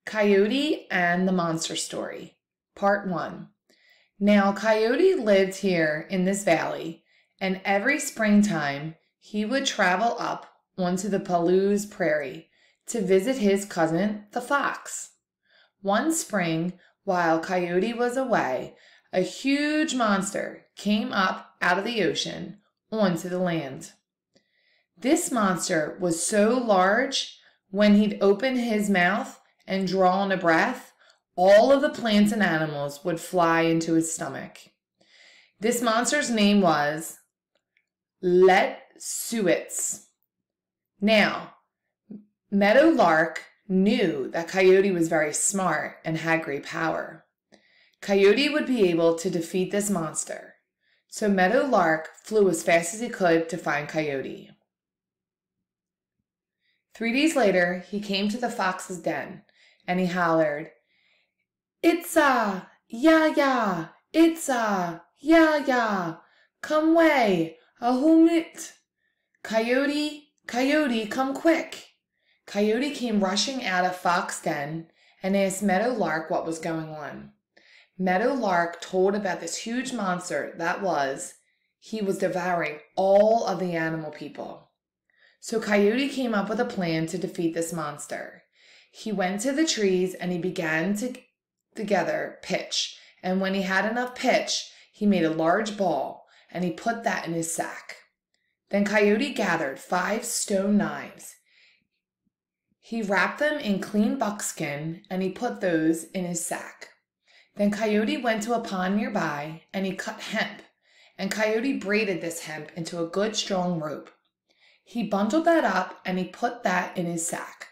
Coyote and the Monster Story, Part 1. Now, Coyote lived here in this valley, and every springtime he would travel up onto the Palouse Prairie to visit his cousin, the fox. One spring, while Coyote was away, a huge monster came up out of the ocean onto the land. This monster was so large, when he'd open his mouth and draw in a breath, all of the plants and animals would fly into his stomach. This monster's name was Letsuitz. Now, Meadowlark knew that Coyote was very smart and had great power. Coyote would be able to defeat this monster, so Meadowlark flew as fast as he could to find Coyote. 3 days later, he came to the fox's den, and he hollered, "Itza, ya, itza, ya, come way, ahumit. Coyote, Coyote, come quick." Coyote came rushing out of Fox's den and asked Meadowlark what was going on. Meadowlark told about this huge monster he was devouring all of the animal people. So Coyote came up with a plan to defeat this monster. He went to the trees and he began to gather pitch. And when he had enough pitch, he made a large ball and he put that in his sack. Then Coyote gathered 5 stone knives. He wrapped them in clean buckskin and he put those in his sack. Then Coyote went to a pond nearby and he cut hemp. And Coyote braided this hemp into a good strong rope. He bundled that up and he put that in his sack.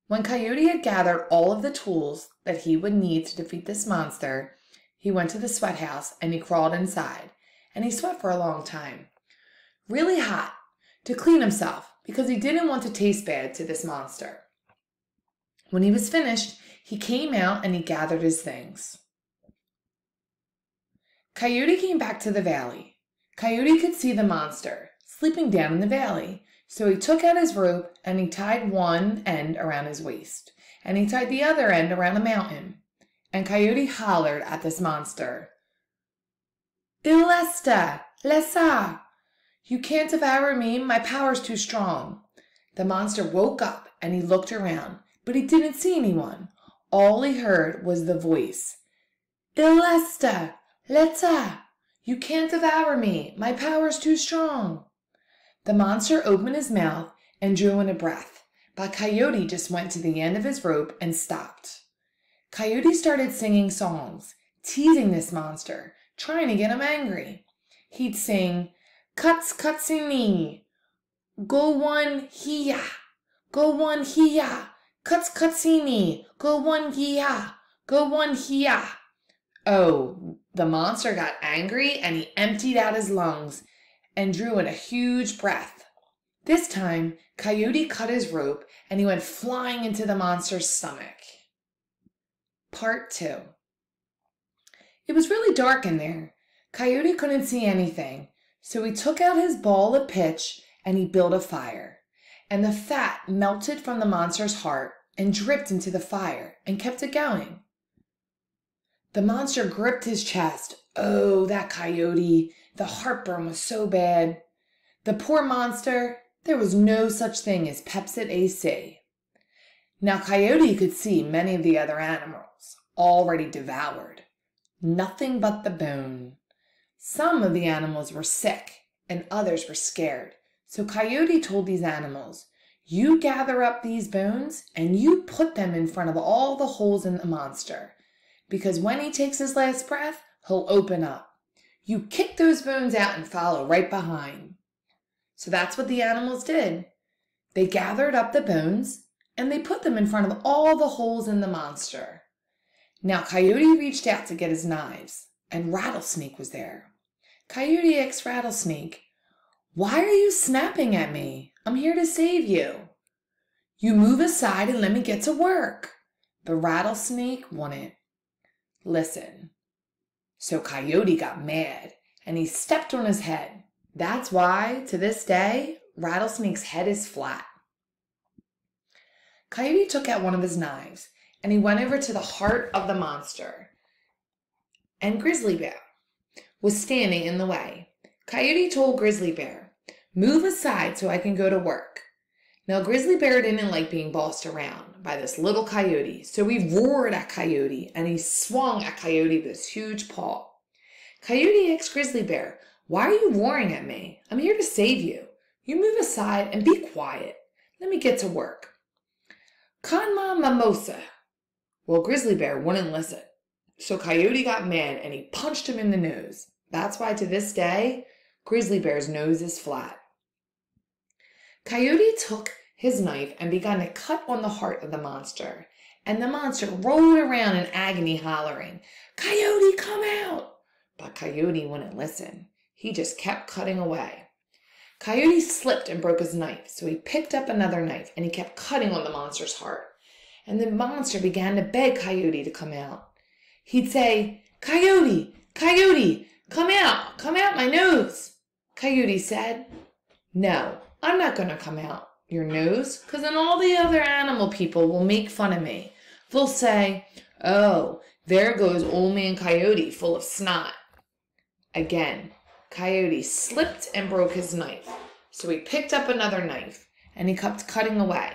When Coyote had gathered all of the tools that he would need to defeat this monster, he went to the sweat house and he crawled inside, and he sweat for a long time, really hot, to clean himself because he didn't want to taste bad to this monster. When he was finished, he came out and he gathered his things. Coyote came back to the valley. Coyote could see the monster sleeping down in the valley. So he took out his rope and he tied one end around his waist, and he tied the other end around a mountain. And Coyote hollered at this monster, "Ilesta, lesa! You can't devour me, my power's too strong." The monster woke up and he looked around, but he didn't see anyone. All he heard was the voice, "Ilesta, lesa! You can't devour me, my power's too strong." The monster opened his mouth and drew in a breath, but Coyote just went to the end of his rope and stopped. Coyote started singing songs, teasing this monster, trying to get him angry. He'd sing, "Cuts, cutsini, go one hiya, go one hiya, cuts, cutsini, go one hiya, go one hiya." Oh, the monster got angry and he emptied out his lungs and drew in a huge breath. This time, Coyote cut his rope and he went flying into the monster's stomach. Part 2. It was really dark in there. Coyote couldn't see anything, so he took out his ball of pitch and he built a fire. And the fat melted from the monster's heart and dripped into the fire and kept it going. The monster gripped his chest. Oh, that Coyote! The heartburn was so bad. The poor monster, there was no such thing as Pepsid AC. Now Coyote could see many of the other animals, already devoured. Nothing but the bone. Some of the animals were sick and others were scared. So Coyote told these animals, "You gather up these bones and you put them in front of all the holes in the monster, because when he takes his last breath, he'll open up. You kick those bones out and follow right behind." So that's what the animals did. They gathered up the bones and they put them in front of all the holes in the monster. Now Coyote reached out to get his knives, and Rattlesnake was there. Coyote asked Rattlesnake, "Why are you snapping at me? I'm here to save you." "You move aside and let me get to work." But Rattlesnake wouldn't listen. So Coyote got mad and he stepped on his head. That's why, to this day, Rattlesnake's head is flat. Coyote took out one of his knives and he went over to the heart of the monster. And Grizzly Bear was standing in the way. Coyote told Grizzly Bear, "Move aside so I can go to work." Now, Grizzly Bear didn't like being bossed around by this little coyote, so he roared at Coyote, and he swung at Coyote with his huge paw. Coyote asked Grizzly Bear, "Why are you roaring at me? I'm here to save you. You move aside and be quiet. Let me get to work." "Conma mimosa." Well, Grizzly Bear wouldn't listen. So Coyote got mad and he punched him in the nose. That's why to this day, Grizzly Bear's nose is flat. Coyote took his knife and began to cut on the heart of the monster. And the monster rolled around in agony, hollering, "Coyote, come out!" But Coyote wouldn't listen. He just kept cutting away. Coyote slipped and broke his knife, so he picked up another knife and he kept cutting on the monster's heart. And the monster began to beg Coyote to come out. He'd say, "Coyote, Coyote, come out my nose." Coyote said, "No, I'm not going to come out your nose, because then all the other animal people will make fun of me. They'll say, 'Oh, there goes old man Coyote full of snot.'" Again, Coyote slipped and broke his knife, so he picked up another knife and he kept cutting away.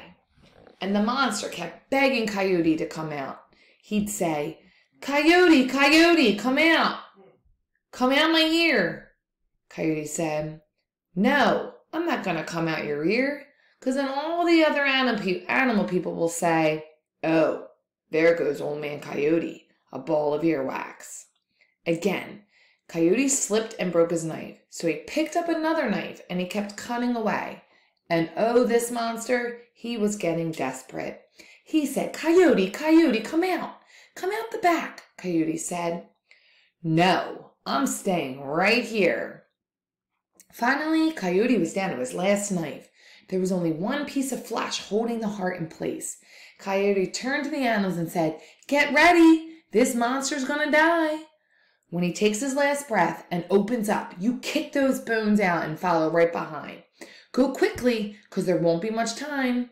And the monster kept begging Coyote to come out. He'd say, "Coyote, Coyote, come out. Come out my ear." Coyote said, "No, I'm not going to come out your ear, because then all the other animal people will say, 'Oh, there goes old man Coyote, a ball of earwax.'" Again, Coyote slipped and broke his knife, so he picked up another knife and he kept cutting away. And oh, this monster, he was getting desperate. He said, "Coyote, Coyote, come out. Come out the back," Coyote said. "No, I'm staying right here." Finally, Coyote was down to his last knife. There was only one piece of flesh holding the heart in place. Coyote turned to the animals and said, "Get ready. This monster's gonna die." When he takes his last breath and opens up, you kick those bones out and follow right behind. Go quickly, because there won't be much time.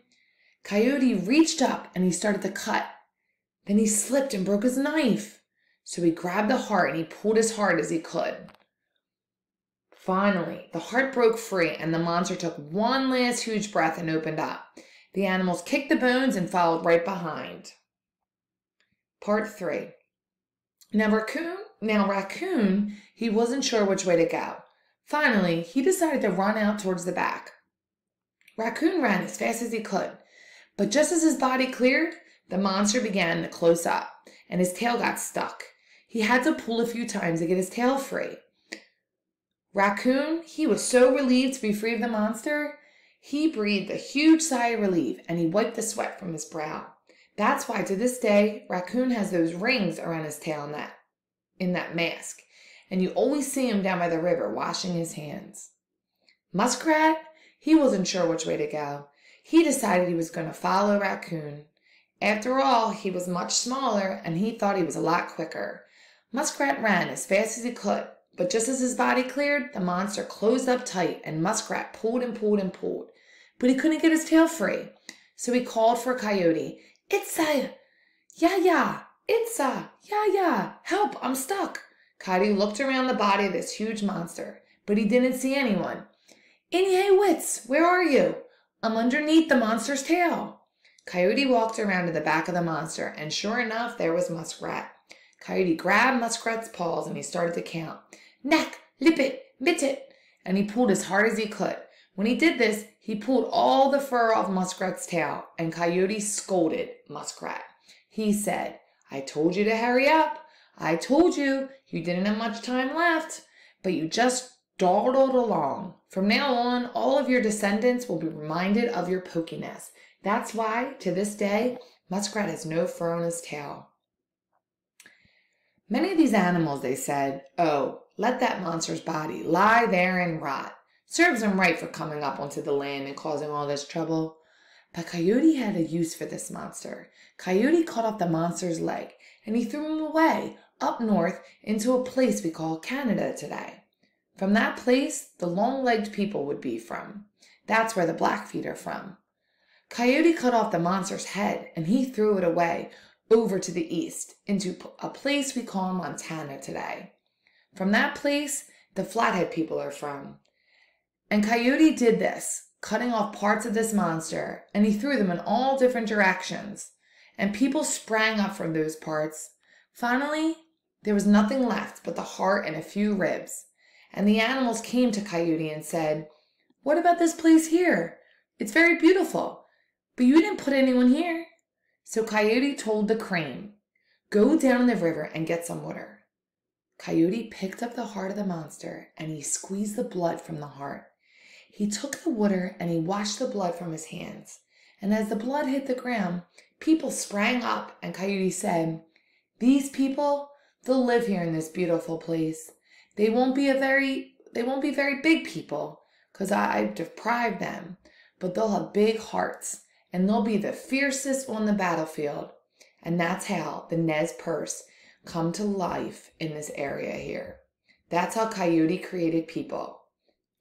Coyote reached up and he started to cut. Then he slipped and broke his knife. So he grabbed the heart and he pulled as hard as he could. Finally, the heart broke free and the monster took one last huge breath and opened up. The animals kicked the bones and followed right behind. Part 3. Now Raccoon, he wasn't sure which way to go. Finally, he decided to run out towards the back. Raccoon ran as fast as he could, but just as his body cleared, the monster began to close up, and his tail got stuck. He had to pull a few times to get his tail free. Raccoon, he was so relieved to be free of the monster, he breathed a huge sigh of relief, and he wiped the sweat from his brow. That's why to this day, Raccoon has those rings around his tail in that mask, and you always see him down by the river washing his hands. Muskrat, he wasn't sure which way to go. He decided he was going to follow Raccoon. After all, he was much smaller, and he thought he was a lot quicker. Muskrat ran as fast as he could, but just as his body cleared, the monster closed up tight, and Muskrat pulled and pulled and pulled. But he couldn't get his tail free, so he called for Coyote. "Itza! Yeah, Itza! Yeah, help, I'm stuck." Coyote looked around the body of this huge monster, but he didn't see anyone. "Any wits, where are you?" "I'm underneath the monster's tail." Coyote walked around to the back of the monster, and sure enough, there was Muskrat. Coyote grabbed Muskrat's paws and he started to count. "Neck, lippet, mittet," and he pulled as hard as he could. When he did this, he pulled all the fur off Muskrat's tail, and Coyote scolded Muskrat. He said, "I told you to hurry up. I told you you didn't have much time left, but you just dawdled along. From now on, all of your descendants will be reminded of your pokiness." That's why, to this day, Muskrat has no fur on his tail. Many of these animals, they said, "Oh, let that monster's body lie there and rot. Serves him right for coming up onto the land and causing all this trouble." But Coyote had a use for this monster. Coyote cut off the monster's leg, and he threw him away up north into a place we call Canada today. From that place, the long-legged people would be from. That's where the Blackfeet are from. Coyote cut off the monster's head, and he threw it away over to the east into a place we call Montana today. From that place, the Flathead people are from. And Coyote did this, cutting off parts of this monster, and he threw them in all different directions. And people sprang up from those parts. Finally, there was nothing left but the heart and a few ribs. And the animals came to Coyote and said, "What about this place here? It's very beautiful, but you didn't put anyone here." So Coyote told the crane, "Go down in the river and get some water." Coyote picked up the heart of the monster and he squeezed the blood from the heart. He took the water and he washed the blood from his hands. And as the blood hit the ground, people sprang up and Coyote said, "These people, they'll live here in this beautiful place. They won't be very big people because I've deprived them, but they'll have big hearts and they'll be the fiercest on the battlefield." And that's how the Nez Perce come to life in this area here. That's how Coyote created people.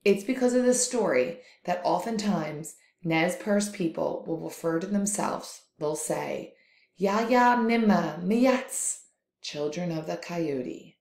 It's because of this story that oftentimes Nez Perce people will refer to themselves. They'll say, "Ya ya nimma miyats," children of the coyote.